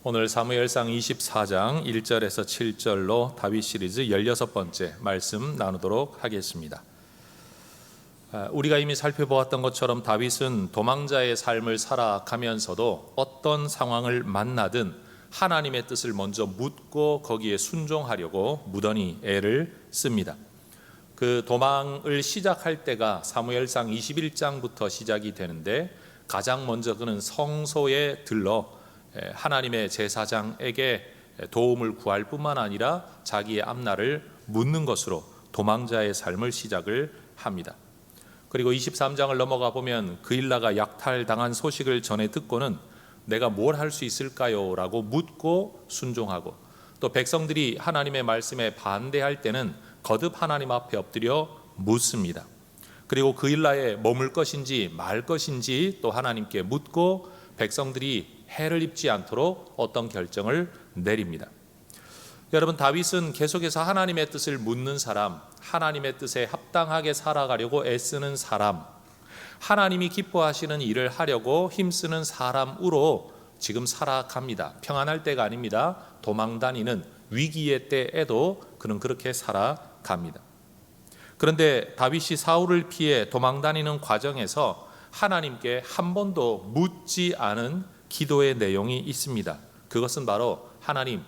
오늘 사무엘상 24장 1절에서 7절로 다윗 시리즈 16번째 말씀 나누도록 하겠습니다. 우리가 이미 살펴보았던 것처럼 다윗은 도망자의 삶을 살아가면서도 어떤 상황을 만나든 하나님의 뜻을 먼저 묻고 거기에 순종하려고 무던히 애를 씁니다. 그 도망을 시작할 때가 사무엘상 21장부터 시작이 되는데, 가장 먼저 그는 성소에 들러 하나님의 제사장에게 도움을 구할 뿐만 아니라 자기의 앞날을 묻는 것으로 도망자의 삶을 시작을 합니다. 그리고 23장을 넘어가 보면 그일라가 약탈당한 소식을 전해 듣고는 내가 뭘 할 수 있을까요? 라고 묻고 순종하고, 또 백성들이 하나님의 말씀에 반대할 때는 거듭 하나님 앞에 엎드려 묻습니다. 그리고 그일라에 머물 것인지 말 것인지 또 하나님께 묻고 백성들이 해를 입지 않도록 어떤 결정을 내립니다. 여러분, 다윗은 계속해서 하나님의 뜻을 묻는 사람, 하나님의 뜻에 합당하게 살아가려고 애쓰는 사람, 하나님이 기뻐하시는 일을 하려고 힘쓰는 사람으로 지금 살아갑니다. 평안할 때가 아닙니다. 도망다니는 위기의 때에도 그는 그렇게 살아갑니다. 그런데 다윗이 사울을 피해 도망다니는 과정에서 하나님께 한 번도 묻지 않은 기도의 내용이 있습니다. 그것은 바로 하나님,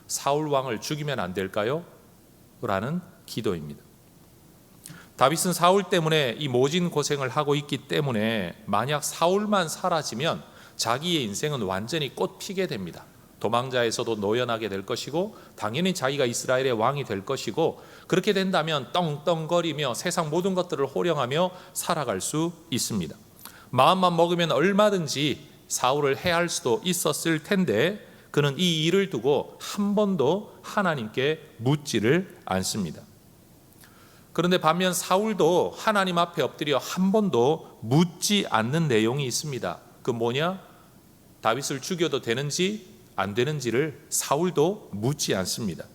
사울 왕을 죽이면 안 될까요? 라는 기도입니다. 다윗은 사울 때문에 이 모진 고생을 하고 있기 때문에 만약 사울만 사라지면 자기의 인생은 완전히 꽃피게 됩니다. 도망자에서도 노연하게 될 것이고, 당연히 자기가 이스라엘의 왕이 될 것이고, 그렇게 된다면 떵떵거리며 세상 모든 것들을 호령하며 살아갈 수 있습니다. 마음만 먹으면 얼마든지 사울을 해할 수도 있었을 텐데, 그는 이 일을 두고 한 번도 하나님께 묻지를 않습니다. 그런데 반면 사울도 하나님 앞에 엎드려 한 번도 묻지 않는 내용이 있습니다. 그 뭐냐? 다윗을 죽여도 되는지 안 되는지를 사울도 묻지 않습니다.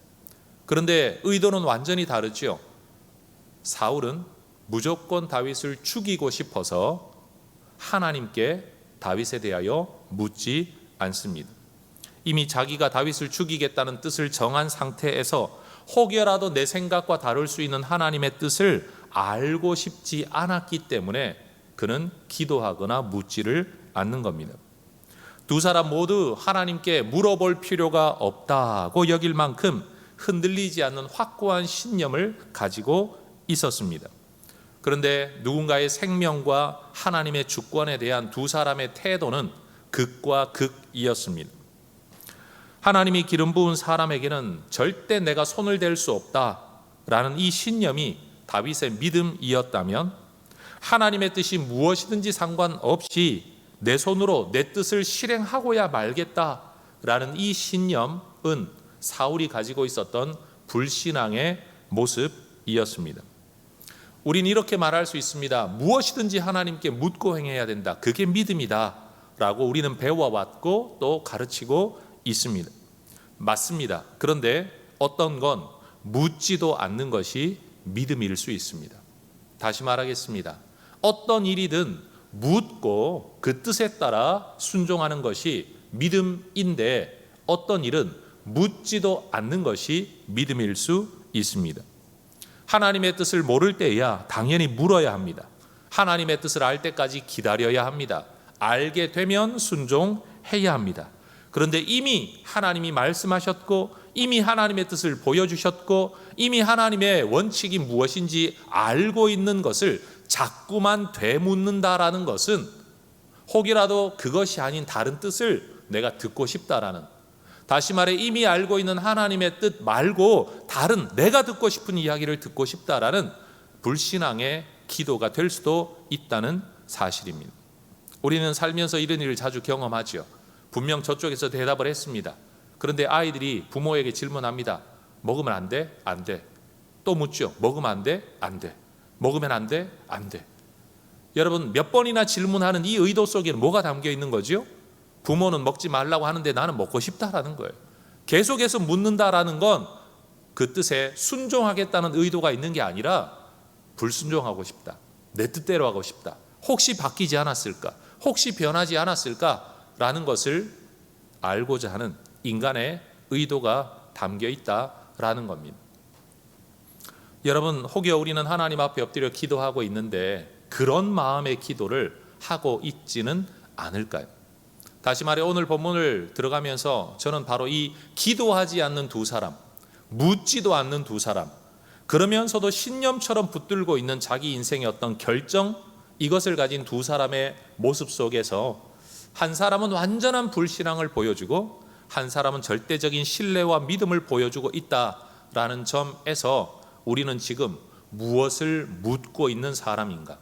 그런데 의도는 완전히 다르죠. 사울은 무조건 다윗을 죽이고 싶어서 하나님께 다윗에 대하여 묻지 않습니다. 이미 자기가 다윗을 죽이겠다는 뜻을 정한 상태에서 혹여라도 내 생각과 다를 수 있는 하나님의 뜻을 알고 싶지 않았기 때문에 그는 기도하거나 묻지를 않는 겁니다. 두 사람 모두 하나님께 물어볼 필요가 없다고 여길 만큼 흔들리지 않는 확고한 신념을 가지고 있었습니다. 그런데 누군가의 생명과 하나님의 주권에 대한 두 사람의 태도는 극과 극이었습니다. 하나님이 기름 부은 사람에게는 절대 내가 손을 댈 수 없다라는 이 신념이 다윗의 믿음이었다면, 하나님의 뜻이 무엇이든지 상관없이 내 손으로 내 뜻을 실행하고야 말겠다라는 이 신념은 사울이 가지고 있었던 불신앙의 모습이었습니다. 우린 이렇게 말할 수 있습니다. 무엇이든지 하나님께 묻고 행해야 된다. 그게 믿음이다 라고 우리는 배워왔고 또 가르치고 있습니다. 맞습니다. 그런데 어떤 건 묻지도 않는 것이 믿음일 수 있습니다. 다시 말하겠습니다. 어떤 일이든 묻고 그 뜻에 따라 순종하는 것이 믿음인데, 어떤 일은 묻지도 않는 것이 믿음일 수 있습니다. 하나님의 뜻을 모를 때야 당연히 물어야 합니다. 하나님의 뜻을 알 때까지 기다려야 합니다. 알게 되면 순종해야 합니다. 그런데 이미 하나님이 말씀하셨고, 이미 하나님의 뜻을 보여주셨고, 이미 하나님의 원칙이 무엇인지 알고 있는 것을 자꾸만 되묻는다라는 것은 혹이라도 그것이 아닌 다른 뜻을 내가 듣고 싶다라는, 다시 말해 이미 알고 있는 하나님의 뜻 말고 다른 내가 듣고 싶은 이야기를 듣고 싶다라는 불신앙의 기도가 될 수도 있다는 사실입니다. 우리는 살면서 이런 일을 자주 경험하죠. 분명 저쪽에서 대답을 했습니다. 그런데 아이들이 부모에게 질문합니다. 먹으면 안 돼? 안 돼. 또 묻죠. 먹으면 안 돼? 안 돼. 먹으면 안 돼? 안 돼. 여러분, 몇 번이나 질문하는 이 의도 속에는 뭐가 담겨 있는 거죠? 부모는 먹지 말라고 하는데 나는 먹고 싶다라는 거예요. 계속해서 묻는다라는 건 그 뜻에 순종하겠다는 의도가 있는 게 아니라 불순종하고 싶다, 내 뜻대로 하고 싶다, 혹시 바뀌지 않았을까, 혹시 변하지 않았을까라는 것을 알고자 하는 인간의 의도가 담겨 있다라는 겁니다. 여러분, 혹여 우리는 하나님 앞에 엎드려 기도하고 있는데 그런 마음의 기도를 하고 있지는 않을까요? 다시 말해 오늘 본문을 들어가면서 저는 바로 이 기도하지 않는 두 사람, 묻지도 않는 두 사람, 그러면서도 신념처럼 붙들고 있는 자기 인생의 어떤 결정, 이것을 가진 두 사람의 모습 속에서 한 사람은 완전한 불신앙을 보여주고 한 사람은 절대적인 신뢰와 믿음을 보여주고 있다라는 점에서 우리는 지금 무엇을 묻고 있는 사람인가,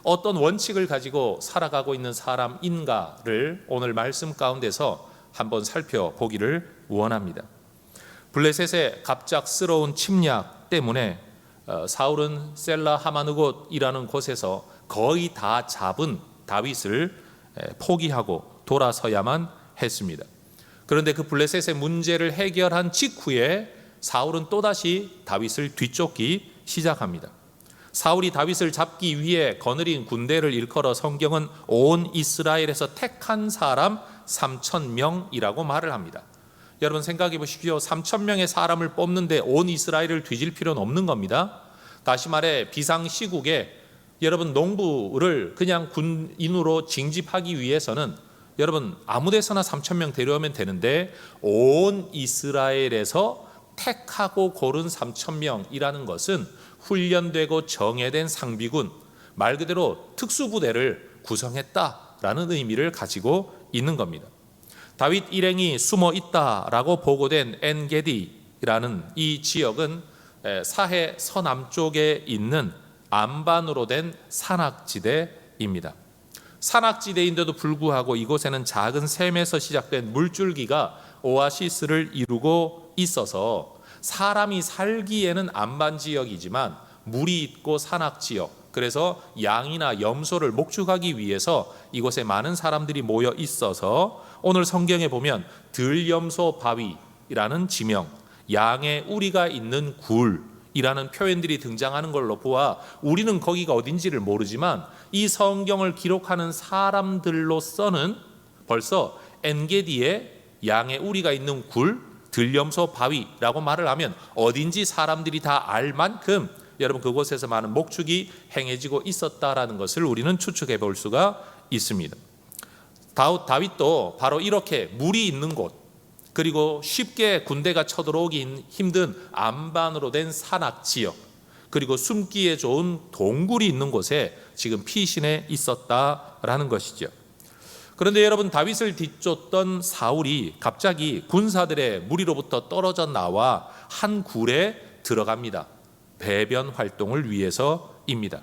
어떤 원칙을 가지고 살아가고 있는 사람인가를 오늘 말씀 가운데서 한번 살펴보기를 원합니다. 블레셋의 갑작스러운 침략 때문에 사울은 셀라 하마누곳이라는 곳에서 거의 다 잡은 다윗을 포기하고 돌아서야만 했습니다. 그런데 그 블레셋의 문제를 해결한 직후에 사울은 또다시 다윗을 뒤쫓기 시작합니다. 사울이 다윗을 잡기 위해 거느린 군대를 일컬어 성경은 온 이스라엘에서 택한 사람 3,000명이라고 말을 합니다. 여러분 생각해 보십시오. 3,000명의 사람을 뽑는데 온 이스라엘을 뒤질 필요는 없는 겁니다. 다시 말해 비상시국에 여러분 농부를 그냥 군인으로 징집하기 위해서는 여러분 아무 데서나 3,000명 데려오면 되는데 온 이스라엘에서 택하고 고른 3,000명이라는 것은 훈련되고 정예된 상비군, 말 그대로 특수부대를 구성했다라는 의미를 가지고 있는 겁니다. 다윗 일행이 숨어 있다라고 보고된 엔게디라는 이 지역은 사해 서남쪽에 있는 안반으로 된 산악지대입니다. 산악지대인데도 불구하고 이곳에는 작은 샘에서 시작된 물줄기가 오아시스를 이루고 있어서 사람이 살기에는 안반 지역이지만 물이 있고 산악 지역, 그래서 양이나 염소를 목축하기 위해서 이곳에 많은 사람들이 모여 있어서 오늘 성경에 보면 들염소 바위라는 지명, 양의 우리가 있는 굴이라는 표현들이 등장하는 걸로 보아 우리는 거기가 어딘지를 모르지만 이 성경을 기록하는 사람들로서는 벌써 엔게디에 양의 우리가 있는 굴, 들염소 바위라고 말을 하면 어딘지 사람들이 다 알 만큼 여러분 그곳에서 많은 목축이 행해지고 있었다라는 것을 우리는 추측해 볼 수가 있습니다. 다윗도 바로 이렇게 물이 있는 곳, 그리고 쉽게 군대가 쳐들어오기 힘든 안반으로 된 산악 지역, 그리고 숨기에 좋은 동굴이 있는 곳에 지금 피신해 있었다라는 것이죠. 그런데 여러분 다윗을 뒤쫓던 사울이 갑자기 군사들의 무리로부터 떨어져 나와 한 굴에 들어갑니다. 배변 활동을 위해서입니다.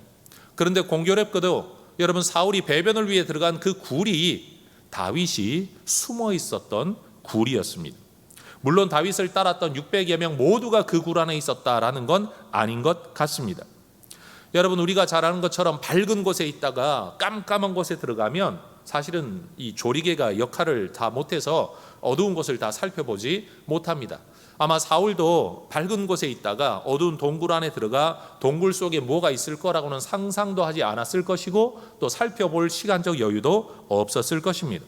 그런데 공교롭게도 여러분 사울이 배변을 위해 들어간 그 굴이 다윗이 숨어 있었던 굴이었습니다. 물론 다윗을 따랐던 600여 명 모두가 그 굴 안에 있었다라는 건 아닌 것 같습니다. 여러분 우리가 잘 아는 것처럼 밝은 곳에 있다가 깜깜한 곳에 들어가면 사실은 이 조리개가 역할을 다 못해서 어두운 곳을 다 살펴보지 못합니다. 아마 사울도 밝은 곳에 있다가 어두운 동굴 안에 들어가 동굴 속에 뭐가 있을 거라고는 상상도 하지 않았을 것이고 또 살펴볼 시간적 여유도 없었을 것입니다.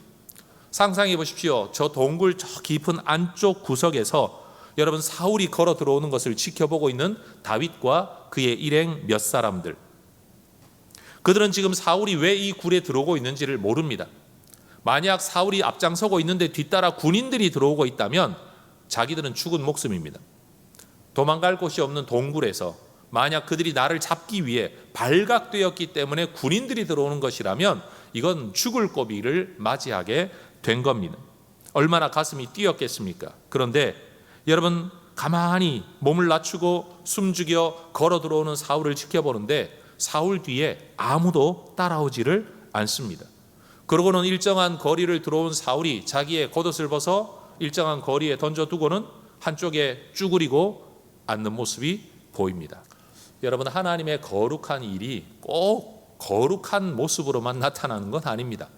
상상해 보십시오. 저 동굴 저 깊은 안쪽 구석에서 여러분 사울이 걸어 들어오는 것을 지켜보고 있는 다윗과 그의 일행 몇 사람들, 그들은 지금 사울이 왜 이 굴에 들어오고 있는지를 모릅니다. 만약 사울이 앞장서고 있는데 뒤따라 군인들이 들어오고 있다면 자기들은 죽은 목숨입니다. 도망갈 곳이 없는 동굴에서 만약 그들이 나를 잡기 위해 발각되었기 때문에 군인들이 들어오는 것이라면 이건 죽을 고비를 맞이하게 된 겁니다. 얼마나 가슴이 뛰었겠습니까? 그런데 여러분 가만히 몸을 낮추고 숨죽여 걸어 들어오는 사울을 지켜보는데 사울 뒤에 아무도 따라오지를 않습니다. 그러고는 일정한 거리를 들어온 사울이 자기의 겉옷을 벗어 일정한 거리에 던져두고는 한쪽에 쭈그리고 앉는 모습이 보입니다. 여러분 하나님의 거룩한 일이 꼭 거룩한 모습으로만 나타나는 건 아닙니다.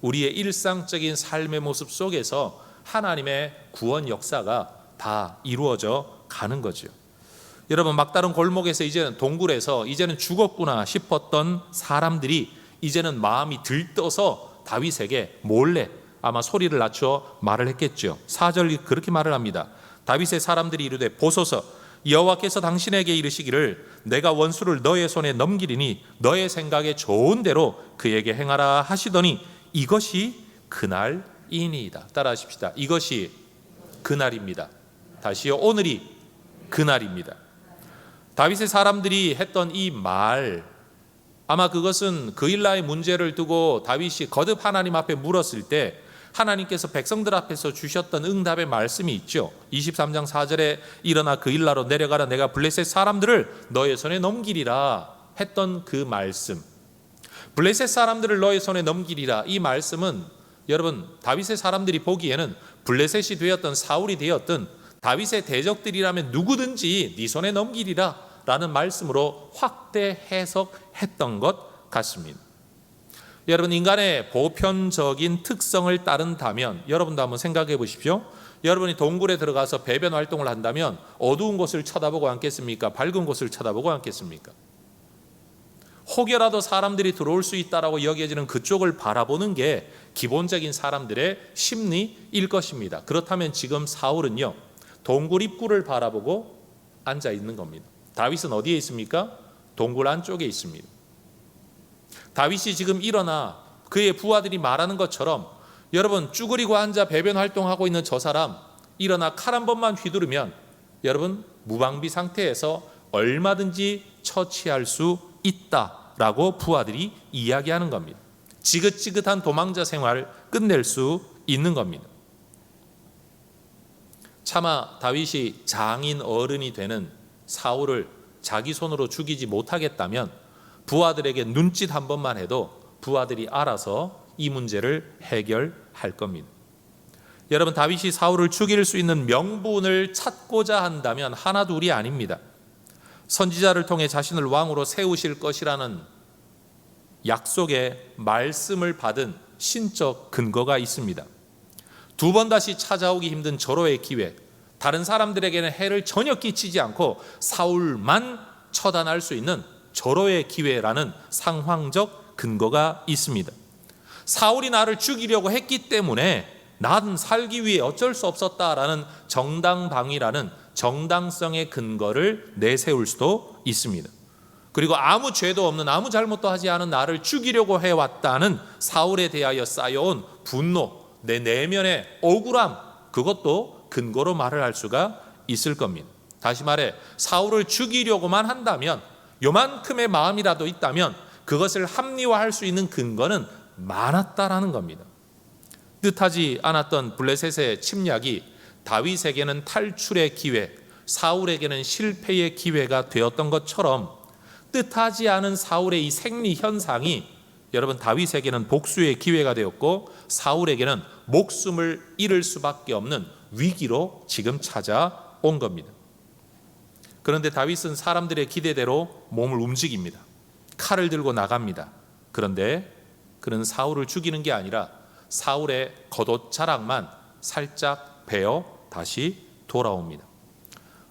우리의 일상적인 삶의 모습 속에서 하나님의 구원 역사가 다 이루어져 가는 거죠. 여러분 막다른 골목에서 이제는 동굴에서 이제는 죽었구나 싶었던 사람들이 이제는 마음이 들떠서 다윗에게 몰래 아마 소리를 낮춰 말을 했겠죠. 4절이 그렇게 말을 합니다. 다윗의 사람들이 이르되 보소서 여호와께서 당신에게 이르시기를 내가 원수를 너의 손에 넘기리니 너의 생각에 좋은 대로 그에게 행하라 하시더니 이것이 그날이니이다. 따라하십시다. 이것이 그날입니다. 다시요. 오늘이 그날입니다. 다윗의 사람들이 했던 이 말, 아마 그것은 그 일라의 문제를 두고 다윗이 거듭 하나님 앞에 물었을 때 하나님께서 백성들 앞에서 주셨던 응답의 말씀이 있죠. 23장 4절에 일어나 그 일라로 내려가라 내가 블레셋 사람들을 너의 손에 넘기리라 했던 그 말씀, 블레셋 사람들을 너의 손에 넘기리라, 이 말씀은 여러분 다윗의 사람들이 보기에는 블레셋이 되었던 사울이 되었던 다윗의 대적들이라면 누구든지 네 손에 넘기리라 라는 말씀으로 확대 해석했던 것 같습니다. 여러분 인간의 보편적인 특성을 따른다면 여러분도 한번 생각해 보십시오. 여러분이 동굴에 들어가서 배변 활동을 한다면 어두운 곳을 쳐다보고 앉겠습니까? 밝은 곳을 쳐다보고 앉겠습니까? 혹여라도 사람들이 들어올 수 있다라고 여겨지는 그쪽을 바라보는 게 기본적인 사람들의 심리일 것입니다. 그렇다면 지금 사울은요 동굴 입구를 바라보고 앉아 있는 겁니다. 다윗은 어디에 있습니까? 동굴 안쪽에 있습니다. 다윗이 지금 일어나 그의 부하들이 말하는 것처럼 여러분 쭈그리고 앉아 배변 활동하고 있는 저 사람 일어나 칼 한 번만 휘두르면 여러분 무방비 상태에서 얼마든지 처치할 수 있다라고 부하들이 이야기하는 겁니다. 지긋지긋한 도망자 생활을 끝낼 수 있는 겁니다. 차마 다윗이 장인 어른이 되는 사울을 자기 손으로 죽이지 못하겠다면 부하들에게 눈짓 한 번만 해도 부하들이 알아서 이 문제를 해결할 겁니다. 여러분 다윗이 사울을 죽일 수 있는 명분을 찾고자 한다면 하나 둘이 아닙니다. 선지자를 통해 자신을 왕으로 세우실 것이라는 약속의 말씀을 받은 신적 근거가 있습니다. 두 번 다시 찾아오기 힘든 절호의 기회, 다른 사람들에게는 해를 전혀 끼치지 않고 사울만 처단할 수 있는 절호의 기회라는 상황적 근거가 있습니다. 사울이 나를 죽이려고 했기 때문에 난 살기 위해 어쩔 수 없었다라는 정당방위라는 정당성의 근거를 내세울 수도 있습니다. 그리고 아무 죄도 없는 아무 잘못도 하지 않은 나를 죽이려고 해왔다는 사울에 대하여 쌓여온 분노, 내 내면의 억울함, 그것도 근거로 말을 할 수가 있을 겁니다. 다시 말해 사울을 죽이려고만 한다면, 요만큼의 마음이라도 있다면 그것을 합리화할 수 있는 근거는 많았다라는 겁니다. 뜻하지 않았던 블레셋의 침략이 다윗에게는 탈출의 기회, 사울에게는 실패의 기회가 되었던 것처럼 뜻하지 않은 사울의 이 생리 현상이 여러분 다윗에게는 복수의 기회가 되었고 사울에게는 목숨을 잃을 수밖에 없는 위기로 지금 찾아온 겁니다. 그런데 다윗은 사람들의 기대대로 몸을 움직입니다. 칼을 들고 나갑니다. 그런데 그는 사울을 죽이는 게 아니라 사울의 겉옷 자락만 살짝 베어 다시 돌아옵니다.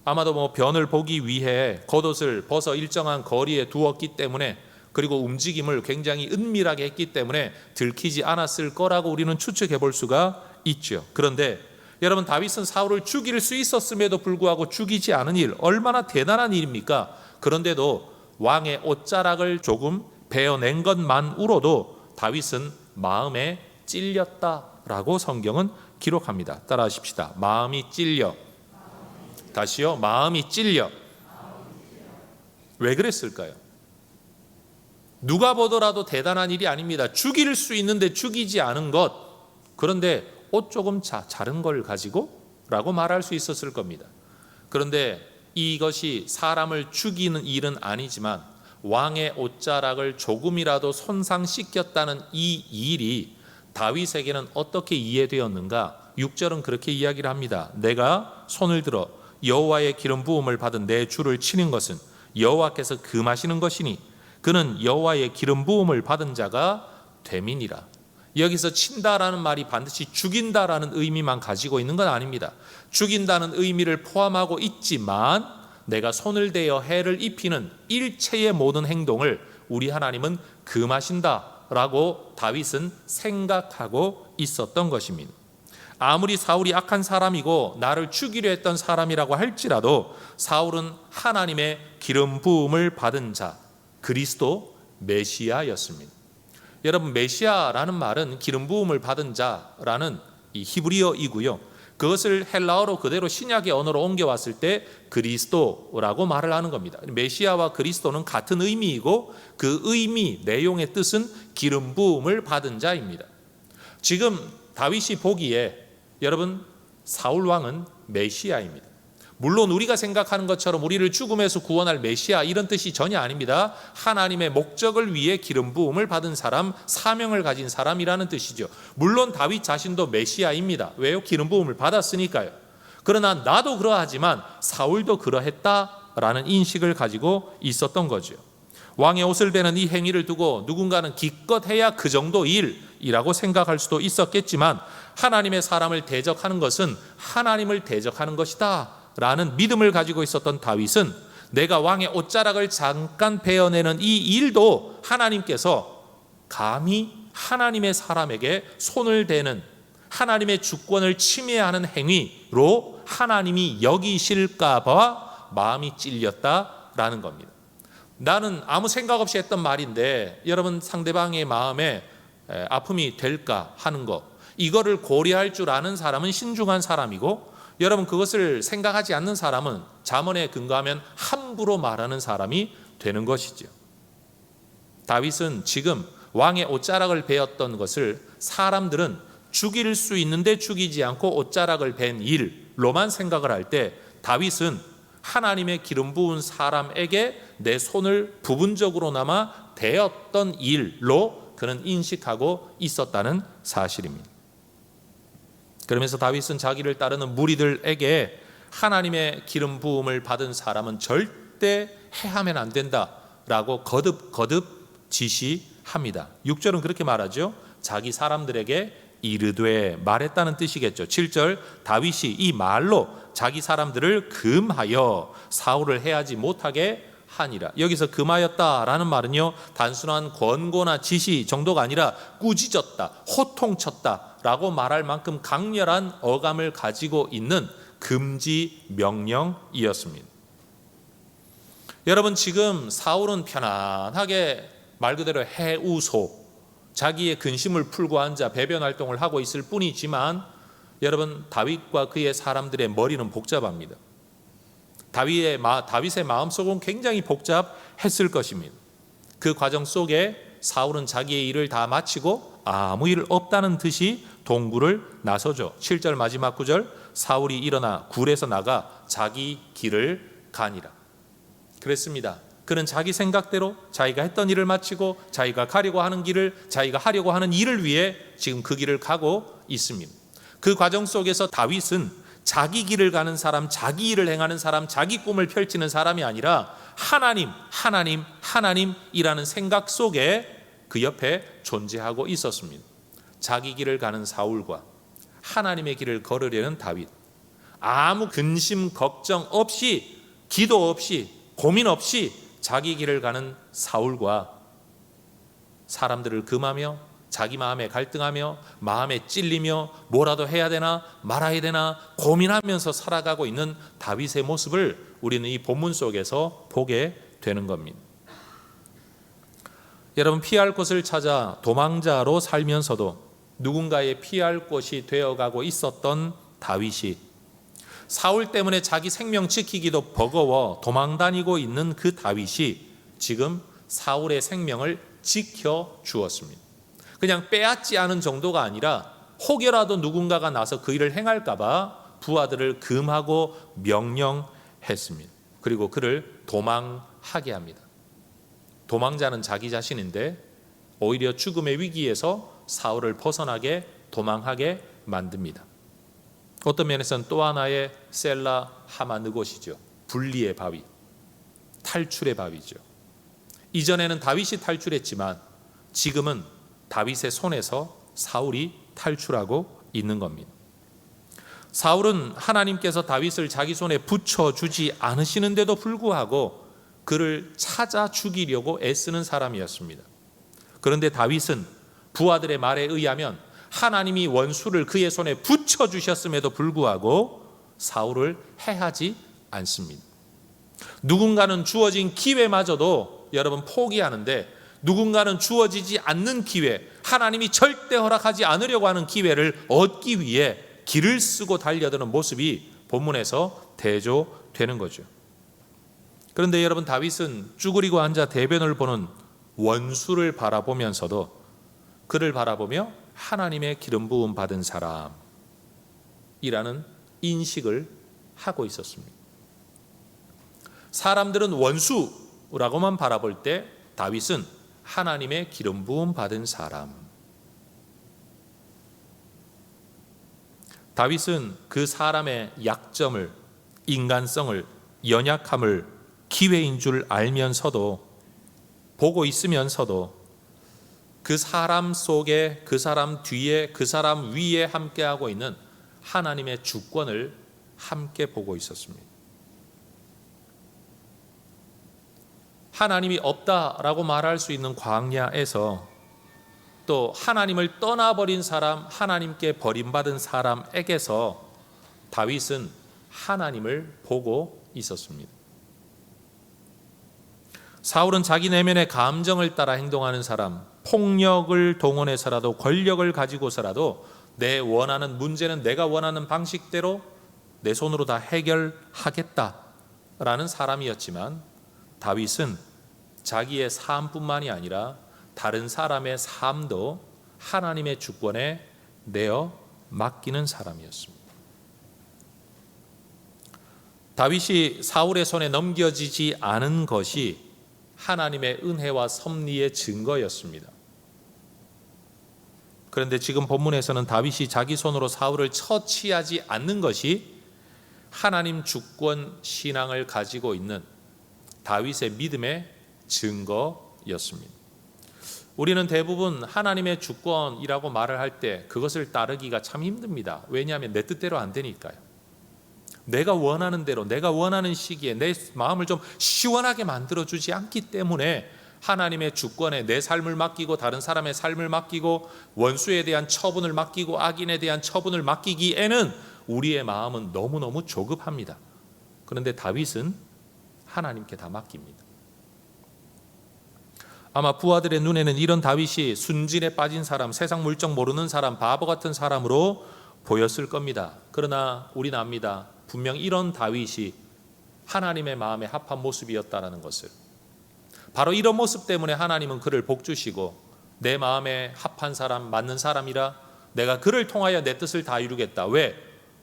아마도 변을 보기 위해 겉옷을 벗어 일정한 거리에 두었기 때문에, 그리고 움직임을 굉장히 은밀하게 했기 때문에 들키지 않았을 거라고 우리는 추측해 볼 수가 있죠. 그런데 여러분 다윗은 사울을 죽일 수 있었음에도 불구하고 죽이지 않은 일, 얼마나 대단한 일입니까? 그런데도 왕의 옷자락을 조금 베어낸 것만으로도 다윗은 마음에 찔렸다라고 성경은 기록합니다. 따라하십시다. 마음이 찔려. 다시요. 마음이 찔려. 왜 그랬을까요? 누가 보더라도 대단한 일이 아닙니다. 죽일 수 있는데 죽이지 않은 것. 그런데 옷 조금 자른 걸 가지고 라고 말할 수 있었을 겁니다. 그런데 이것이 사람을 죽이는 일은 아니지만 왕의 옷자락을 조금이라도 손상시켰다는 이 일이 다윗에게는 어떻게 이해되었는가? 6절은 그렇게 이야기를 합니다. 내가 손을 들어 여호와의 기름 부음을 받은 내 주를 치는 것은 여호와께서 금하시는 것이니 그는 여호와의 기름 부음을 받은 자가 됨이니라. 여기서 친다라는 말이 반드시 죽인다라는 의미만 가지고 있는 건 아닙니다. 죽인다는 의미를 포함하고 있지만 내가 손을 대어 해를 입히는 일체의 모든 행동을 우리 하나님은 금하신다 라고 다윗은 생각하고 있었던 것입니다. 아무리 사울이 악한 사람이고 나를 죽이려 했던 사람이라고 할지라도 사울은 하나님의 기름 부음을 받은 자, 그리스도 메시아였습니다. 여러분, 메시아라는 말은 기름 부음을 받은 자라는 이 히브리어이고요. 그것을 헬라어로 그대로 신약의 언어로 옮겨왔을 때 그리스도라고 말을 하는 겁니다. 메시아와 그리스도는 같은 의미이고 그 의미, 내용의 뜻은 기름 부음을 받은 자입니다. 지금 다윗이 보기에 여러분, 사울 왕은 메시아입니다. 물론 우리가 생각하는 것처럼 우리를 죽음에서 구원할 메시아 이런 뜻이 전혀 아닙니다. 하나님의 목적을 위해 기름 부음을 받은 사람, 사명을 가진 사람이라는 뜻이죠. 물론 다윗 자신도 메시아입니다. 왜요? 기름 부음을 받았으니까요. 그러나 나도 그러하지만 사울도 그러했다라는 인식을 가지고 있었던 거죠. 왕의 옷을 베는 이 행위를 두고 누군가는 기껏해야 그 정도 일이라고 생각할 수도 있었겠지만 하나님의 사람을 대적하는 것은 하나님을 대적하는 것이다 라는 믿음을 가지고 있었던 다윗은 내가 왕의 옷자락을 잠깐 베어내는 이 일도 하나님께서 감히 하나님의 사람에게 손을 대는 하나님의 주권을 침해하는 행위로 하나님이 여기실까 봐 마음이 찔렸다라는 겁니다. 나는 아무 생각 없이 했던 말인데 여러분, 상대방의 마음에 아픔이 될까 하는 거, 이거를 고려할 줄 아는 사람은 신중한 사람이고, 여러분, 그것을 생각하지 않는 사람은 잠언에 근거하면 함부로 말하는 사람이 되는 것이죠. 다윗은 지금 왕의 옷자락을 베었던 것을 사람들은 죽일 수 있는데 죽이지 않고 옷자락을 벤 일로만 생각을 할 때, 다윗은 하나님의 기름 부은 사람에게 내 손을 부분적으로나마 대었던 일로 그는 인식하고 있었다는 사실입니다. 그러면서 다윗은 자기를 따르는 무리들에게 하나님의 기름 부음을 받은 사람은 절대 해하면 안 된다라고 거듭 지시합니다. 6절은 그렇게 말하죠. 자기 사람들에게 이르되, 말했다는 뜻이겠죠. 7절, 다윗이 이 말로 자기 사람들을 금하여 사울을 해하지 못하게 하니라. 여기서 금하였다라는 말은요, 단순한 권고나 지시 정도가 아니라 꾸짖었다, 호통쳤다라고 말할 만큼 강렬한 어감을 가지고 있는 금지 명령이었습니다. 여러분, 지금 사울은 편안하게 말 그대로 해우소, 자기의 근심을 풀고 앉아 배변 활동을 하고 있을 뿐이지만, 여러분, 다윗과 그의 사람들의 머리는 복잡합니다. 다윗의 마음속은 굉장히 복잡했을 것입니다. 그 과정 속에 사울은 자기의 일을 다 마치고 아무 일 없다는 듯이 동굴을 나서죠. 7절 마지막 구절, 사울이 일어나 굴에서 나가 자기 길을 가니라. 그랬습니다. 그는 자기 생각대로 자기가 했던 일을 마치고 자기가 가려고 하는 길을, 자기가 하려고 하는 일을 위해 지금 그 길을 가고 있습니다. 그 과정 속에서 다윗은 자기 길을 가는 사람, 자기 일을 행하는 사람, 자기 꿈을 펼치는 사람이 아니라 하나님이라는 생각 속에 그 옆에 존재하고 있었습니다. 자기 길을 가는 사울과 하나님의 길을 걸으려는 다윗, 아무 근심 걱정 없이, 기도 없이, 고민 없이 자기 길을 가는 사울과 사람들을 금하며 자기 마음에 갈등하며 마음에 찔리며 뭐라도 해야 되나 말아야 되나 고민하면서 살아가고 있는 다윗의 모습을 우리는 이 본문 속에서 보게 되는 겁니다. 여러분, 피할 곳을 찾아 도망자로 살면서도 누군가의 피할 곳이 되어가고 있었던 다윗이 사울 때문에 자기 생명 지키기도 버거워 도망다니고 있는 그 다윗이 지금 사울의 생명을 지켜주었습니다. 그냥 빼앗지 않은 정도가 아니라 혹여라도 누군가가 나서 그 일을 행할까 봐 부하들을 금하고 명령했습니다. 그리고 그를 도망하게 합니다. 도망자는 자기 자신인데 오히려 죽음의 위기에서 사울을 벗어나게 도망하게 만듭니다. 어떤 면에서는 또 하나의 셀라 하마느곳이죠. 분리의 바위, 탈출의 바위죠. 이전에는 다윗이 탈출했지만 지금은 다윗의 손에서 사울이 탈출하고 있는 겁니다. 사울은 하나님께서 다윗을 자기 손에 붙여주지 않으시는데도 불구하고 그를 찾아 죽이려고 애쓰는 사람이었습니다. 그런데 다윗은 부하들의 말에 의하면 하나님이 원수를 그의 손에 붙여주셨음에도 불구하고 사울을 해하지 않습니다. 누군가는 주어진 기회마저도 여러분 포기하는데, 누군가는 주어지지 않는 기회, 하나님이 절대 허락하지 않으려고 하는 기회를 얻기 위해 길을 쓰고 달려드는 모습이 본문에서 대조되는 거죠. 그런데 여러분, 다윗은 쭈그리고 앉아 대변을 보는 원수를 바라보면서도 그를 바라보며 하나님의 기름 부음 받은 사람이라는 인식을 하고 있었습니다. 사람들은 원수라고만 바라볼 때 다윗은 하나님의 기름 부음 받은 사람. 다윗은 그 사람의 약점을, 인간성을, 연약함을 기회인 줄 알면서도, 보고 있으면서도 그 사람 속에, 그 사람 뒤에, 그 사람 위에 함께하고 있는 하나님의 주권을 함께 보고 있었습니다. 하나님이 없다라고 말할 수 있는 광야에서 또 하나님을 떠나버린 사람, 하나님께 버림받은 사람에게서 다윗은 하나님을 보고 있었습니다. 사울은 자기 내면의 감정을 따라 행동하는 사람, 폭력을 동원해서라도, 권력을 가지고서라도 내 원하는 문제는 내가 원하는 방식대로 내 손으로 다 해결하겠다라는 사람이었지만, 다윗은 자기의 삶뿐만이 아니라 다른 사람의 삶도 하나님의 주권에 내어 맡기는 사람이었습니다. 다윗이 사울의 손에 넘겨지지 않은 것이 하나님의 은혜와 섭리의 증거였습니다. 그런데 지금 본문에서는 다윗이 자기 손으로 사울을 처치하지 않는 것이 하나님 주권 신앙을 가지고 있는 다윗의 믿음의 증거였습니다. 우리는 대부분 하나님의 주권이라고 말을 할 때 그것을 따르기가 참 힘듭니다. 왜냐하면 내 뜻대로 안 되니까요. 내가 원하는 대로, 내가 원하는 시기에 내 마음을 좀 시원하게 만들어주지 않기 때문에 하나님의 주권에 내 삶을 맡기고, 다른 사람의 삶을 맡기고, 원수에 대한 처분을 맡기고, 악인에 대한 처분을 맡기기에는 우리의 마음은 너무너무 조급합니다. 그런데 다윗은 하나님께 다 맡깁니다. 아마 부하들의 눈에는 이런 다윗이 순진에 빠진 사람, 세상 물정 모르는 사람, 바보 같은 사람으로 보였을 겁니다. 그러나 우리는 압니다. 분명 이런 다윗이 하나님의 마음에 합한 모습이었다는 것을. 바로 이런 모습 때문에 하나님은 그를 복주시고, 내 마음에 합한 사람, 맞는 사람이라 내가 그를 통하여 내 뜻을 다 이루겠다. 왜?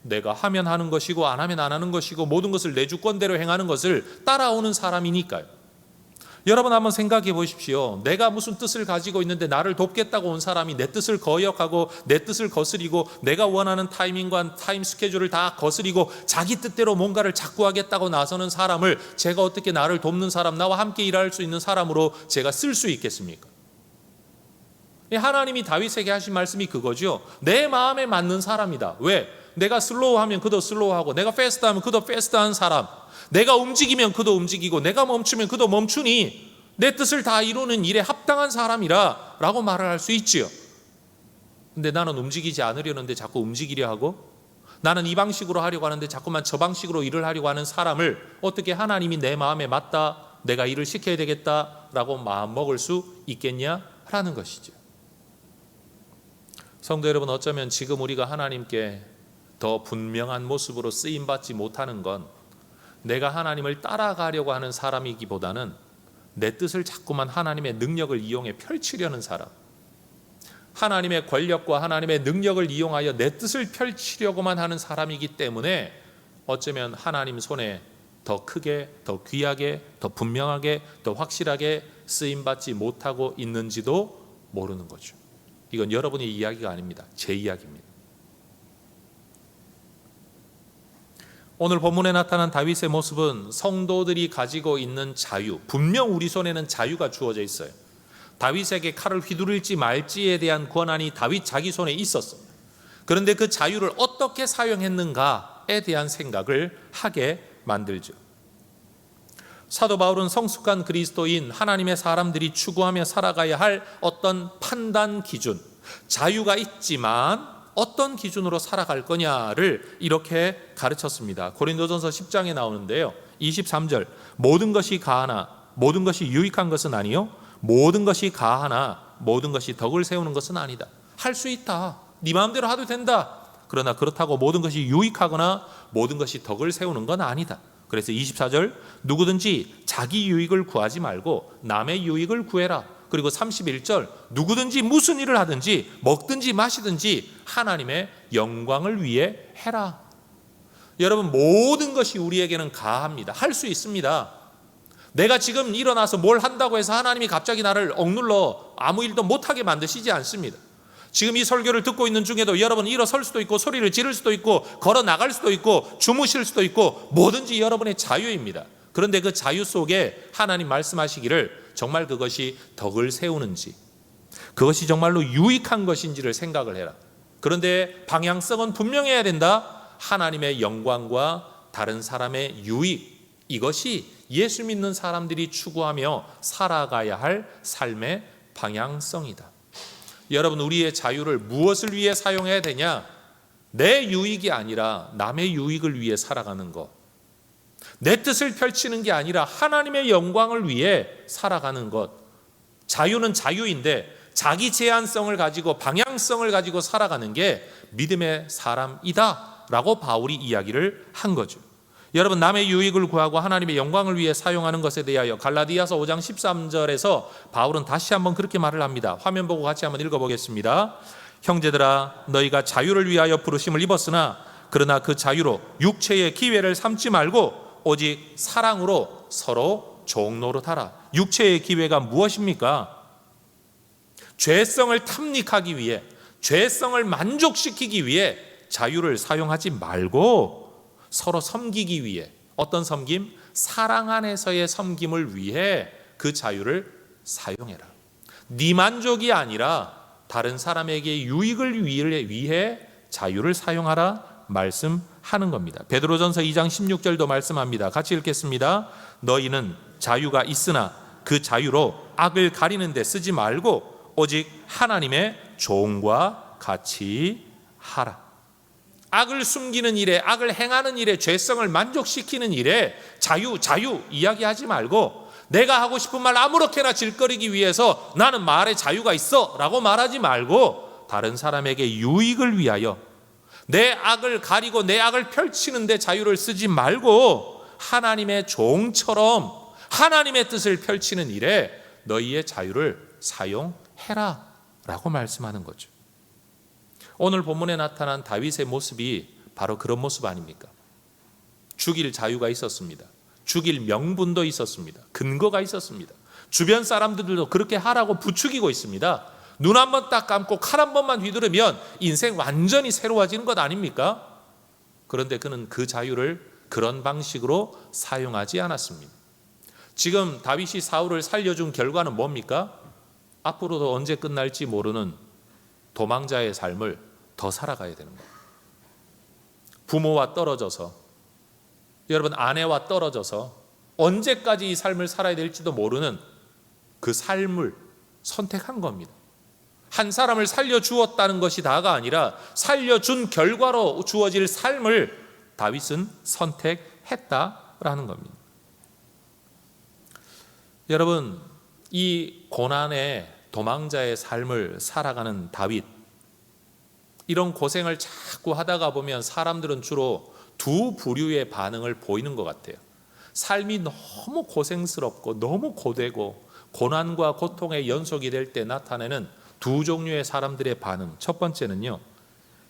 내가 하면 하는 것이고 안 하면 안 하는 것이고 모든 것을 내 주권대로 행하는 것을 따라오는 사람이니까요. 여러분 한번 생각해 보십시오. 내가 무슨 뜻을 가지고 있는데 나를 돕겠다고 온 사람이 내 뜻을 거역하고 내 뜻을 거스리고 내가 원하는 타이밍과 타임 스케줄을 다 거스리고 자기 뜻대로 뭔가를 자꾸 하겠다고 나서는 사람을 제가 어떻게 나를 돕는 사람, 나와 함께 일할 수 있는 사람으로 제가 쓸 수 있겠습니까? 하나님이 다윗에게 하신 말씀이 그거죠. 내 마음에 맞는 사람이다. 왜? 내가 슬로우하면 그도 슬로우하고, 내가 패스트하면 그도 패스트한 사람, 내가 움직이면 그도 움직이고, 내가 멈추면 그도 멈추니 내 뜻을 다 이루는 일에 합당한 사람이라 라고 말을 할 수 있지요. 근데 나는 움직이지 않으려는데 자꾸 움직이려 하고, 나는 이 방식으로 하려고 하는데 자꾸만 저 방식으로 일을 하려고 하는 사람을 어떻게 하나님이 내 마음에 맞다, 내가 일을 시켜야 되겠다라고 마음먹을 수 있겠냐라는 것이죠. 성도 여러분, 어쩌면 지금 우리가 하나님께 더 분명한 모습으로 쓰임받지 못하는 건 내가 하나님을 따라가려고 하는 사람이기보다는 내 뜻을 자꾸만 하나님의 능력을 이용해 펼치려는 사람, 하나님의 권력과 하나님의 능력을 이용하여 내 뜻을 펼치려고만 하는 사람이기 때문에 어쩌면 하나님 손에 더 크게, 더 귀하게, 더 분명하게, 더 확실하게 쓰임받지 못하고 있는지도 모르는 거죠. 이건 여러분의 이야기가 아닙니다. 제 이야기입니다. 오늘 본문에 나타난 다윗의 모습은 성도들이 가지고 있는 자유, 분명 우리 손에는 자유가 주어져 있어요. 다윗에게 칼을 휘두를지 말지에 대한 권한이 다윗 자기 손에 있었어요. 그런데 그 자유를 어떻게 사용했는가에 대한 생각을 하게 만들죠. 사도 바울은 성숙한 그리스도인 하나님의 사람들이 추구하며 살아가야 할 어떤 판단 기준, 자유가 있지만 어떤 기준으로 살아갈 거냐를 이렇게 가르쳤습니다. 고린도전서 10장에 나오는데요, 23절, 모든 것이 가하나 모든 것이 유익한 것은 아니요 모든 것이 가하나 모든 것이 덕을 세우는 것은 아니다. 할 수 있다, 네 마음대로 해도 된다. 그러나 그렇다고 모든 것이 유익하거나 모든 것이 덕을 세우는 건 아니다. 그래서 24절, 누구든지 자기 유익을 구하지 말고 남의 유익을 구해라. 그리고 31절, 누구든지 무슨 일을 하든지 먹든지 마시든지 하나님의 영광을 위해 해라. 여러분, 모든 것이 우리에게는 가합니다. 할 수 있습니다. 내가 지금 일어나서 뭘 한다고 해서 하나님이 갑자기 나를 억눌러 아무 일도 못하게 만드시지 않습니다. 지금 이 설교를 듣고 있는 중에도 여러분 일어설 수도 있고 소리를 지를 수도 있고 걸어 나갈 수도 있고 주무실 수도 있고 뭐든지 여러분의 자유입니다. 그런데 그 자유 속에 하나님 말씀하시기를 정말 그것이 덕을 세우는지, 그것이 정말로 유익한 것인지를 생각을 해라. 그런데 방향성은 분명해야 된다. 하나님의 영광과 다른 사람의 유익, 이것이 예수 믿는 사람들이 추구하며 살아가야 할 삶의 방향성이다. 여러분, 우리의 자유를 무엇을 위해 사용해야 되냐? 내 유익이 아니라 남의 유익을 위해 살아가는 것, 내 뜻을 펼치는 게 아니라 하나님의 영광을 위해 살아가는 것. 자유는 자유인데 자기 제한성을 가지고 방향성을 가지고 살아가는 게 믿음의 사람이다 라고 바울이 이야기를 한 거죠. 여러분, 남의 유익을 구하고 하나님의 영광을 위해 사용하는 것에 대하여 갈라디아서 5장 13절에서 바울은 다시 한번 그렇게 말을 합니다. 화면 보고 같이 한번 읽어보겠습니다. 형제들아, 너희가 자유를 위하여 부르심을 입었으나 그러나 그 자유로 육체의 기회를 삼지 말고 오직 사랑으로 서로 종노릇하라. 육체의 기회가 무엇입니까? 죄성을 탐닉하기 위해, 죄성을 만족시키기 위해 자유를 사용하지 말고 서로 섬기기 위해, 어떤 섬김? 사랑 안에서의 섬김을 위해 그 자유를 사용해라. 네 만족이 아니라 다른 사람에게 유익을 위해 자유를 사용하라 말씀하는 겁니다. 베드로전서 2장 16절도 말씀합니다. 같이 읽겠습니다. 너희는 자유가 있으나 그 자유로 악을 가리는 데 쓰지 말고 오직 하나님의 종과 같이 하라. 악을 숨기는 일에, 악을 행하는 일에, 죄성을 만족시키는 일에 자유 이야기하지 말고, 내가 하고 싶은 말 아무렇게나 질거리기 위해서 나는 말에 자유가 있어 라고 말하지 말고, 다른 사람에게 유익을 위하여 내 악을 가리고 내 악을 펼치는 데 자유를 쓰지 말고 하나님의 종처럼 하나님의 뜻을 펼치는 일에 너희의 자유를 사용해라 라고 말씀하는 거죠. 오늘 본문에 나타난 다윗의 모습이 바로 그런 모습 아닙니까? 죽일 자유가 있었습니다. 죽일 명분도 있었습니다. 근거가 있었습니다. 주변 사람들도 그렇게 하라고 부추기고 있습니다. 눈 한 번 딱 감고 칼 한 번만 휘두르면 인생 완전히 새로워지는 것 아닙니까? 그런데 그는 그 자유를 그런 방식으로 사용하지 않았습니다. 지금 다윗이 사울을 살려준 결과는 뭡니까? 앞으로도 언제 끝날지 모르는 도망자의 삶을 더 살아가야 되는 거예요. 부모와 떨어져서, 여러분 아내와 떨어져서 언제까지 이 삶을 살아야 될지도 모르는 그 삶을 선택한 겁니다. 한 사람을 살려주었다는 것이 다가 아니라 살려준 결과로 주어질 삶을 다윗은 선택했다라는 겁니다. 여러분, 이 고난의 도망자의 삶을 살아가는 다윗, 이런 고생을 자꾸 하다가 보면 사람들은 주로 두 부류의 반응을 보이는 것 같아요. 삶이 너무 고생스럽고 너무 고되고 고난과 고통의 연속이 될 때 나타내는 두 종류의 사람들의 반응. 첫 번째는요,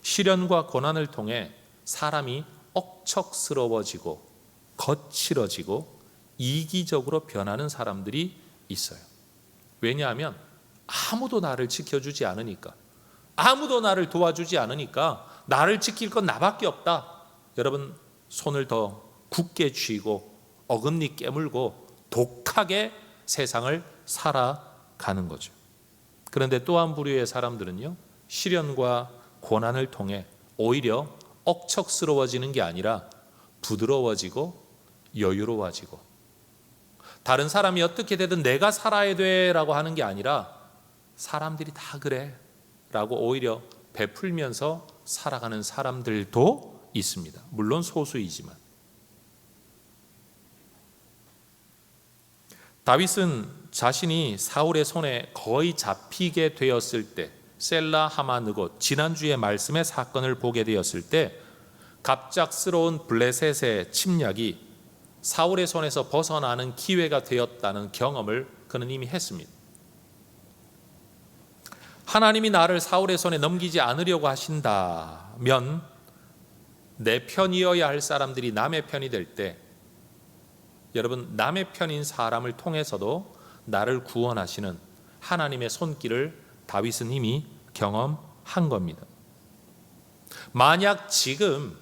시련과 고난을 통해 사람이 억척스러워지고 거칠어지고 이기적으로 변하는 사람들이 있어요. 왜냐하면 아무도 나를 지켜주지 않으니까, 아무도 나를 도와주지 않으니까 나를 지킬 건 나밖에 없다. 여러분, 손을 더 굳게 쥐고 어금니 깨물고 독하게 세상을 살아가는 거죠. 그런데 또 한 부류의 사람들은요, 시련과 고난을 통해 오히려 억척스러워지는 게 아니라 부드러워지고 여유로워지고 다른 사람이 어떻게 되든 내가 살아야 돼라고 하는 게 아니라 사람들이 다 그래 라고 오히려 베풀면서 살아가는 사람들도 있습니다. 물론 소수이지만. 다윗은 자신이 사울의 손에 거의 잡히게 되었을 때, 셀라 하마느곳 지난주의 말씀의 사건을 보게 되었을 때 갑작스러운 블레셋의 침략이 사울의 손에서 벗어나는 기회가 되었다는 경험을 그는 이미 했습니다. 하나님이 나를 사울의 손에 넘기지 않으려고 하신다면 내 편이어야 할 사람들이 남의 편이 될 때, 여러분, 남의 편인 사람을 통해서도 나를 구원하시는 하나님의 손길을 다윗은 이미 경험한 겁니다. 만약 지금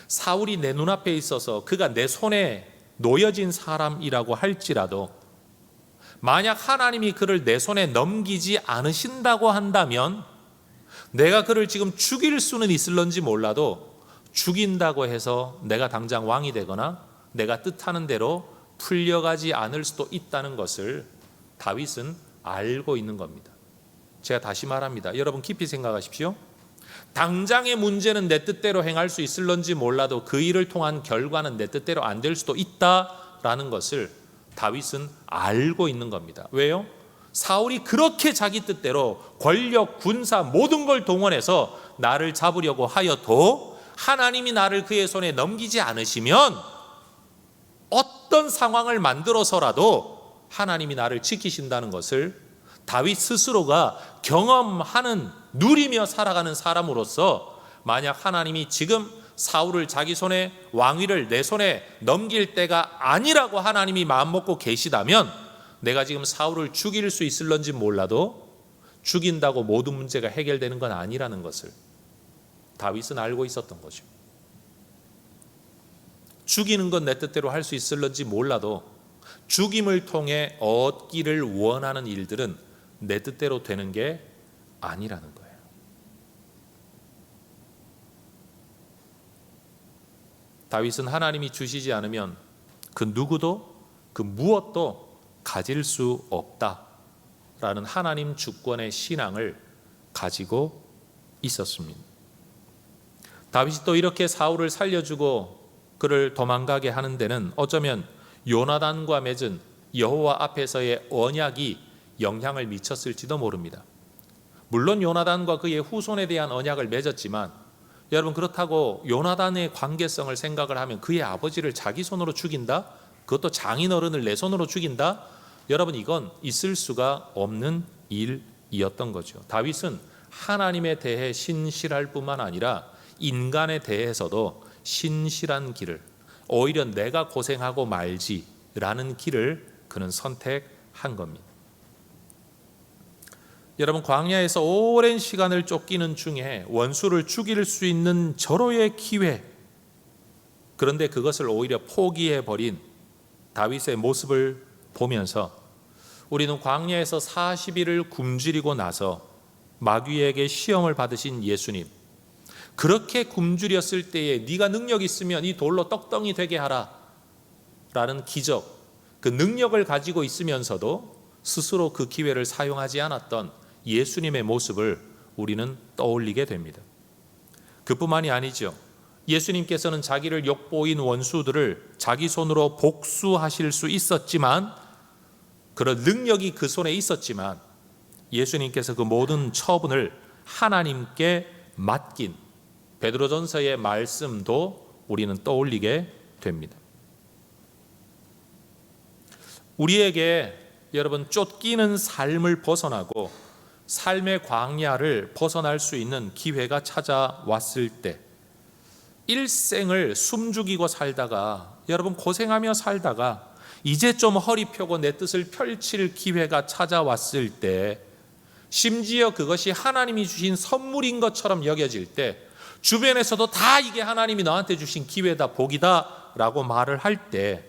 사울이 내 눈앞에 있어서 그가 내 손에 놓여진 사람이라고 할지라도, 만약 하나님이 그를 내 손에 넘기지 않으신다고 한다면 내가 그를 지금 죽일 수는 있을런지 몰라도 죽인다고 해서 내가 당장 왕이 되거나 내가 뜻하는 대로 풀려가지 않을 수도 있다는 것을 다윗은 알고 있는 겁니다. 제가 다시 말합니다. 여러분 깊이 생각하십시오. 당장의 문제는 내 뜻대로 행할 수 있을런지 몰라도 그 일을 통한 결과는 내 뜻대로 안 될 수도 있다라는 것을 다윗은 알고 있는 겁니다. 왜요? 사울이 그렇게 자기 뜻대로 권력, 군사 모든 걸 동원해서 나를 잡으려고 하여도 하나님이 나를 그의 손에 넘기지 않으시면 어떤 상황을 만들어서라도 하나님이 나를 지키신다는 것을 다윗 스스로가 경험하는, 누리며 살아가는 사람으로서, 만약 하나님이 지금 사울을 자기 손에, 왕위를 내 손에 넘길 때가 아니라고 하나님이 마음먹고 계시다면 내가 지금 사울을 죽일 수 있을런지 몰라도 죽인다고 모든 문제가 해결되는 건 아니라는 것을 다윗은 알고 있었던 거죠. 죽이는 건 내 뜻대로 할 수 있을런지 몰라도 죽임을 통해 얻기를 원하는 일들은 내 뜻대로 되는 게 아니라는 거예요. 다윗은 하나님이 주시지 않으면 그 누구도 그 무엇도 가질 수 없다라는 하나님 주권의 신앙을 가지고 있었습니다. 다윗이 또 이렇게 사울을 살려주고 그를 도망가게 하는 데는 어쩌면 요나단과 맺은 여호와 앞에서의 언약이 영향을 미쳤을지도 모릅니다. 물론 요나단과 그의 후손에 대한 언약을 맺었지만, 여러분, 그렇다고 요나단의 관계성을 생각을 하면 그의 아버지를 자기 손으로 죽인다? 그것도 장인어른을 내 손으로 죽인다? 여러분, 이건 있을 수가 없는 일이었던 거죠. 다윗은 하나님에 대해 신실할 뿐만 아니라 인간에 대해서도 신실한 길을, 오히려 내가 고생하고 말지라는 길을 그는 선택한 겁니다. 여러분, 광야에서 오랜 시간을 쫓기는 중에 원수를 죽일 수 있는 절호의 기회, 그런데 그것을 오히려 포기해버린 다윗의 모습을 보면서 우리는 광야에서 40일을 굶주리고 나서 마귀에게 시험을 받으신 예수님, 그렇게 굶주렸을 때에 네가 능력 있으면 이 돌로 떡덩이 되게 하라 라는 기적, 그 능력을 가지고 있으면서도 스스로 그 기회를 사용하지 않았던 예수님의 모습을 우리는 떠올리게 됩니다. 그뿐만이 아니죠. 예수님께서는 자기를 욕보인 원수들을 자기 손으로 복수하실 수 있었지만, 그런 능력이 그 손에 있었지만 예수님께서 그 모든 처분을 하나님께 맡긴 베드로전서의 말씀도 우리는 떠올리게 됩니다. 우리에게 여러분, 쫓기는 삶을 벗어나고 삶의 광야를 벗어날 수 있는 기회가 찾아왔을 때, 일생을 숨죽이고 살다가, 여러분 고생하며 살다가 이제 좀 허리 펴고 내 뜻을 펼칠 기회가 찾아왔을 때, 심지어 그것이 하나님이 주신 선물인 것처럼 여겨질 때, 주변에서도 다 이게 하나님이 너한테 주신 기회다, 복이다 라고 말을 할 때,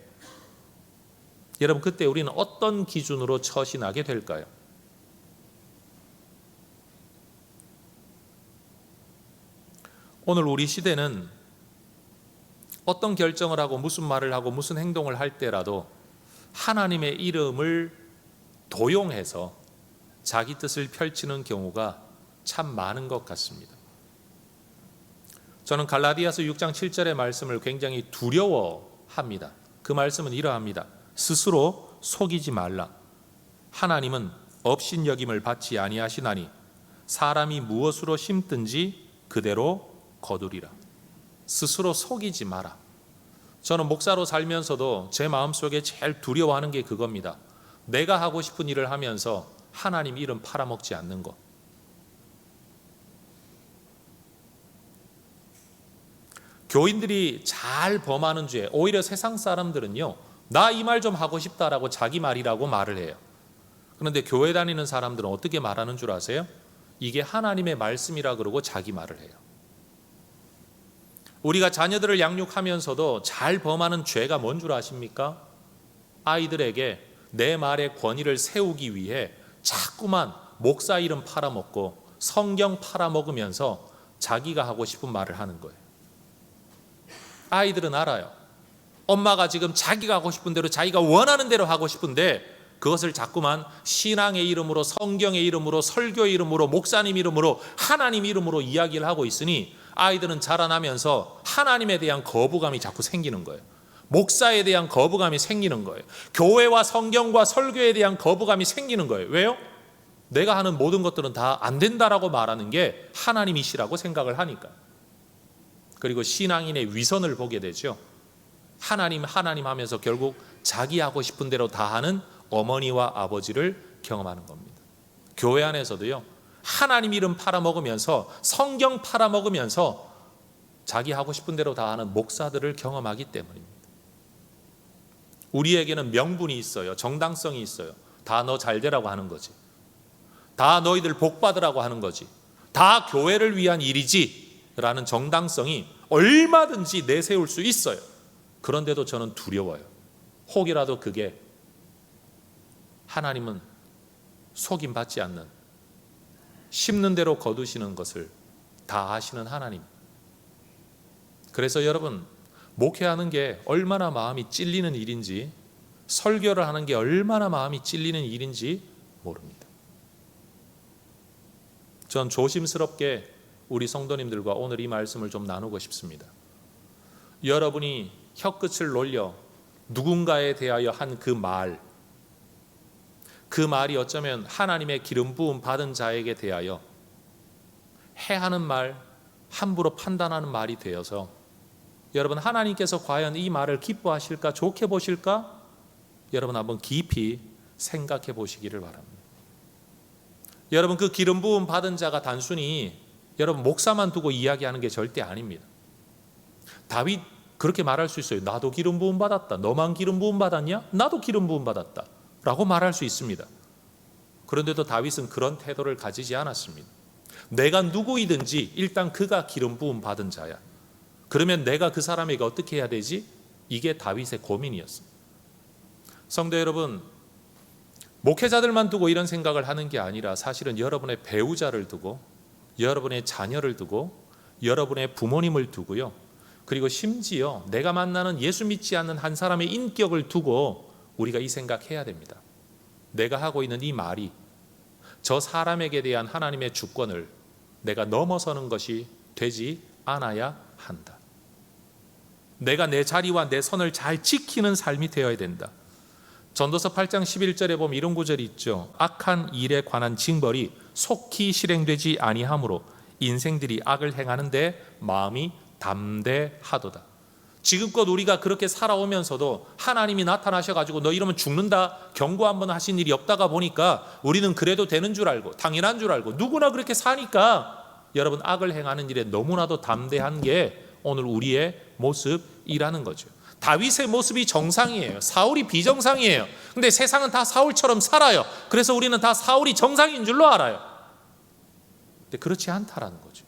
여러분 그때 우리는 어떤 기준으로 처신하게 될까요? 오늘 우리 시대는 어떤 결정을 하고 무슨 말을 하고 무슨 행동을 할 때라도 하나님의 이름을 도용해서 자기 뜻을 펼치는 경우가 참 많은 것 같습니다. 저는 갈라디아서 6장 7절의 말씀을 굉장히 두려워합니다. 그 말씀은 이러합니다. 스스로 속이지 말라. 하나님은 업신여김을 받지 아니하시나니 사람이 무엇으로 심든지 그대로 거두리라. 스스로 속이지 마라. 저는 목사로 살면서도 제 마음속에 제일 두려워하는 게 그겁니다. 내가 하고 싶은 일을 하면서 하나님 이름 팔아먹지 않는 것. 교인들이 잘 범하는 죄, 오히려 세상 사람들은요, 나 이 말 좀 하고 싶다라고 자기 말이라고 말을 해요. 그런데 교회 다니는 사람들은 어떻게 말하는 줄 아세요? 이게 하나님의 말씀이라 그러고 자기 말을 해요. 우리가 자녀들을 양육하면서도 잘 범하는 죄가 뭔 줄 아십니까? 아이들에게 내 말의 권위를 세우기 위해 자꾸만 목사 이름 팔아먹고 성경 팔아먹으면서 자기가 하고 싶은 말을 하는 거예요. 아이들은 알아요. 엄마가 지금 자기가 하고 싶은 대로 자기가 원하는 대로 하고 싶은데 그것을 자꾸만 신앙의 이름으로, 성경의 이름으로, 설교의 이름으로, 목사님 이름으로, 하나님 이름으로 이야기를 하고 있으니 아이들은 자라나면서 하나님에 대한 거부감이 자꾸 생기는 거예요. 목사에 대한 거부감이 생기는 거예요. 교회와 성경과 설교에 대한 거부감이 생기는 거예요. 왜요? 내가 하는 모든 것들은 다 안 된다라고 말하는 게 하나님이시라고 생각을 하니까. 그리고 신앙인의 위선을 보게 되죠. 하나님 하면서 결국 자기 하고 싶은 대로 다 하는 어머니와 아버지를 경험하는 겁니다. 교회 안에서도요, 하나님 이름 팔아먹으면서 성경 팔아먹으면서 자기 하고 싶은 대로 다 하는 목사들을 경험하기 때문입니다. 우리에게는 명분이 있어요. 정당성이 있어요. 다 너 잘 되라고 하는 거지. 다 너희들 복 받으라고 하는 거지. 다 교회를 위한 일이지 라는 정당성이 얼마든지 내세울 수 있어요. 그런데도 저는 두려워요. 혹이라도 그게 하나님은 속임받지 않는, 심는 대로 거두시는 것을 다 아시는 하나님. 그래서 여러분, 목회하는 게 얼마나 마음이 찔리는 일인지, 설교를 하는 게 얼마나 마음이 찔리는 일인지 모릅니다. 전 조심스럽게 우리 성도님들과 오늘 이 말씀을 좀 나누고 싶습니다. 여러분이 혀끝을 놀려 누군가에 대하여 한 그 말, 그 말이 어쩌면 하나님의 기름 부음 받은 자에게 대하여 해하는 말, 함부로 판단하는 말이 되어서 여러분, 하나님께서 과연 이 말을 기뻐하실까, 좋게 보실까? 여러분 한번 깊이 생각해 보시기를 바랍니다. 여러분, 그 기름 부음 받은 자가 단순히 여러분 목사만 두고 이야기하는 게 절대 아닙니다. 다윗 그렇게 말할 수 있어요. 나도 기름 부음 받았다. 너만 기름 부음 받았냐? 나도 기름 부음 받았다 라고 말할 수 있습니다. 그런데도 다윗은 그런 태도를 가지지 않았습니다. 내가 누구이든지 일단 그가 기름 부음 받은 자야. 그러면 내가 그 사람에게 어떻게 해야 되지? 이게 다윗의 고민이었습니다. 성도 여러분, 목회자들만 두고 이런 생각을 하는 게 아니라 사실은 여러분의 배우자를 두고, 여러분의 자녀를 두고, 여러분의 부모님을 두고요, 그리고 심지어 내가 만나는 예수 믿지 않는 한 사람의 인격을 두고 우리가 이 생각해야 됩니다. 내가 하고 있는 이 말이 저 사람에게 대한 하나님의 주권을 내가 넘어서는 것이 되지 않아야 한다. 내가 내 자리와 내 선을 잘 지키는 삶이 되어야 된다. 전도서 8장 11절에 보면 이런 구절이 있죠. 악한 일에 관한 징벌이 속히 실행되지 아니하므로 인생들이 악을 행하는데 마음이 담대하도다. 지금껏 우리가 그렇게 살아오면서도 하나님이 나타나셔가지고 너 이러면 죽는다 경고 한번 하신 일이 없다가 보니까 우리는 그래도 되는 줄 알고 당연한 줄 알고 누구나 그렇게 사니까 여러분 악을 행하는 일에 너무나도 담대한 게 오늘 우리의 모습이라는 거죠. 다윗의 모습이 정상이에요. 사울이 비정상이에요. 근데 세상은 다 사울처럼 살아요. 그래서 우리는 다 사울이 정상인 줄로 알아요. 근데 그렇지 않다라는 거죠.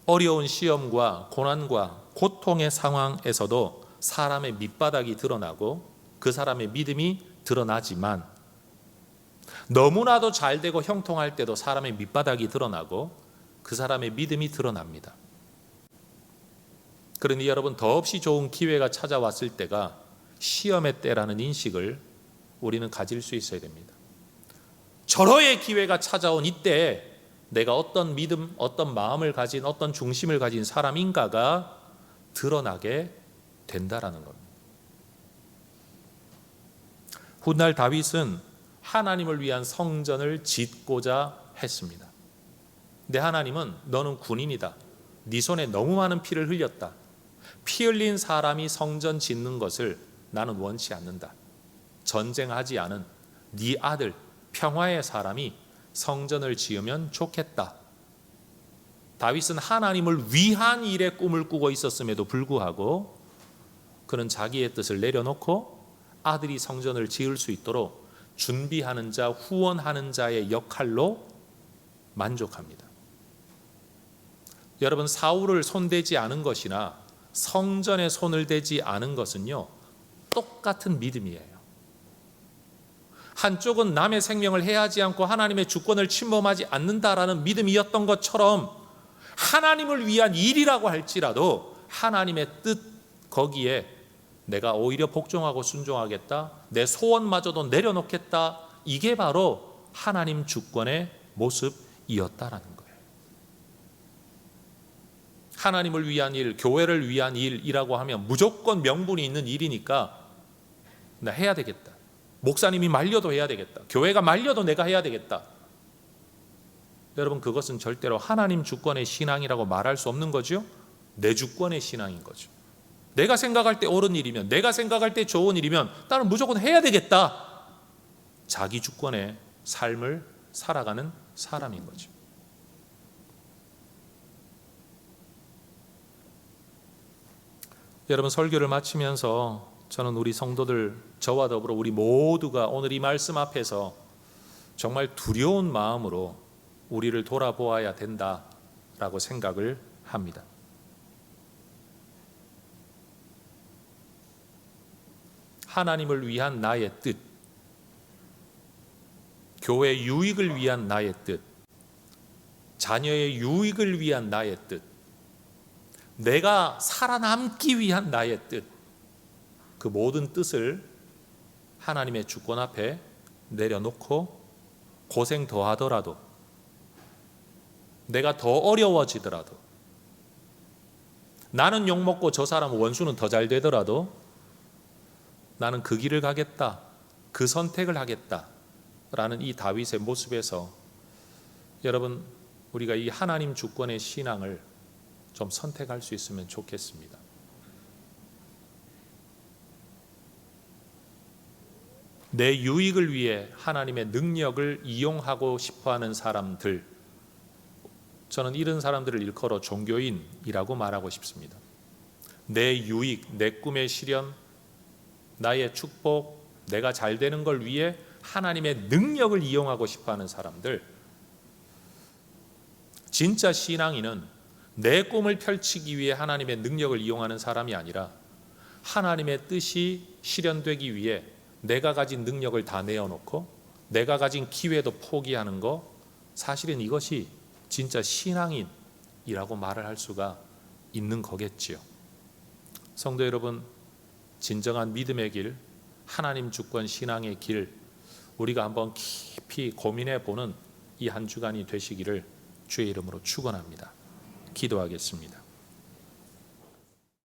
어려운 시험과 고난과 고통의 상황에서도 사람의 밑바닥이 드러나고 그 사람의 믿음이 드러나지만, 너무나도 잘 되고 형통할 때도 사람의 밑바닥이 드러나고 그 사람의 믿음이 드러납니다. 그러니 여러분, 더없이 좋은 기회가 찾아왔을 때가 시험의 때라는 인식을 우리는 가질 수 있어야 됩니다. 절호의 기회가 찾아온 이때 내가 어떤 믿음, 어떤 마음을 가진, 어떤 중심을 가진 사람인가가 드러나게 된다라는 겁니다. 훗날 다윗은 하나님을 위한 성전을 짓고자 했습니다. 내 하나님은 너는 군인이다. 네 손에 너무 많은 피를 흘렸다. 피 흘린 사람이 성전 짓는 것을 나는 원치 않는다. 전쟁하지 않은 네 아들 평화의 사람이 성전을 지으면 좋겠다. 다윗은 하나님을 위한 일의 꿈을 꾸고 있었음에도 불구하고 그는 자기의 뜻을 내려놓고 아들이 성전을 지을 수 있도록 준비하는 자, 후원하는 자의 역할로 만족합니다. 여러분, 사울을 손대지 않은 것이나 성전에 손을 대지 않은 것은요, 똑같은 믿음이에요. 한쪽은 남의 생명을 해하지 않고 하나님의 주권을 침범하지 않는다라는 믿음이었던 것처럼 하나님을 위한 일이라고 할지라도 하나님의 뜻 거기에 내가 오히려 복종하고 순종하겠다, 내 소원마저도 내려놓겠다, 이게 바로 하나님 주권의 모습이었다라는 거예요. 하나님을 위한 일, 교회를 위한 일이라고 하면 무조건 명분이 있는 일이니까 나 해야 되겠다. 목사님이 말려도 해야 되겠다. 교회가 말려도 내가 해야 되겠다. 여러분, 그것은 절대로 하나님 주권의 신앙이라고 말할 수 없는 거죠. 내 주권의 신앙인 거죠. 내가 생각할 때 옳은 일이면, 내가 생각할 때 좋은 일이면 나는 무조건 해야 되겠다. 자기 주권의 삶을 살아가는 사람인 거죠. 여러분, 설교를 마치면서 저는 우리 성도들, 저와 더불어 우리 모두가 오늘 이 말씀 앞에서 정말 두려운 마음으로 우리를 돌아보아야 된다라고 생각을 합니다. 하나님을 위한 나의 뜻, 교회 유익을 위한 나의 뜻, 자녀의 유익을 위한 나의 뜻, 내가 살아남기 위한 나의 뜻, 그 모든 뜻을 하나님의 주권 앞에 내려놓고 고생 더 하더라도, 내가 더 어려워지더라도, 나는 욕먹고 저 사람 원수는 더 잘 되더라도 나는 그 길을 가겠다, 그 선택을 하겠다 라는 이 다윗의 모습에서 여러분, 우리가 이 하나님 주권의 신앙을 좀 선택할 수 있으면 좋겠습니다. 내 유익을 위해 하나님의 능력을 이용하고 싶어하는 사람들, 저는 이런 사람들을 일컬어 종교인이라고 말하고 싶습니다. 내 유익, 내 꿈의 실현, 나의 축복, 내가 잘 되는 걸 위해 하나님의 능력을 이용하고 싶어하는 사람들, 진짜 신앙인은 내 꿈을 펼치기 위해 하나님의 능력을 이용하는 사람이 아니라 하나님의 뜻이 실현되기 위해 내가 가진 능력을 다 내어놓고 내가 가진 기회도 포기하는 거, 사실은 이것이 진짜 신앙인이라고 말을 할 수가 있는 거겠지요. 성도 여러분, 진정한 믿음의 길, 하나님 주권 신앙의 길, 우리가 한번 깊이 고민해 보는 이 한 주간이 되시기를 주의 이름으로 축원합니다. 기도하겠습니다.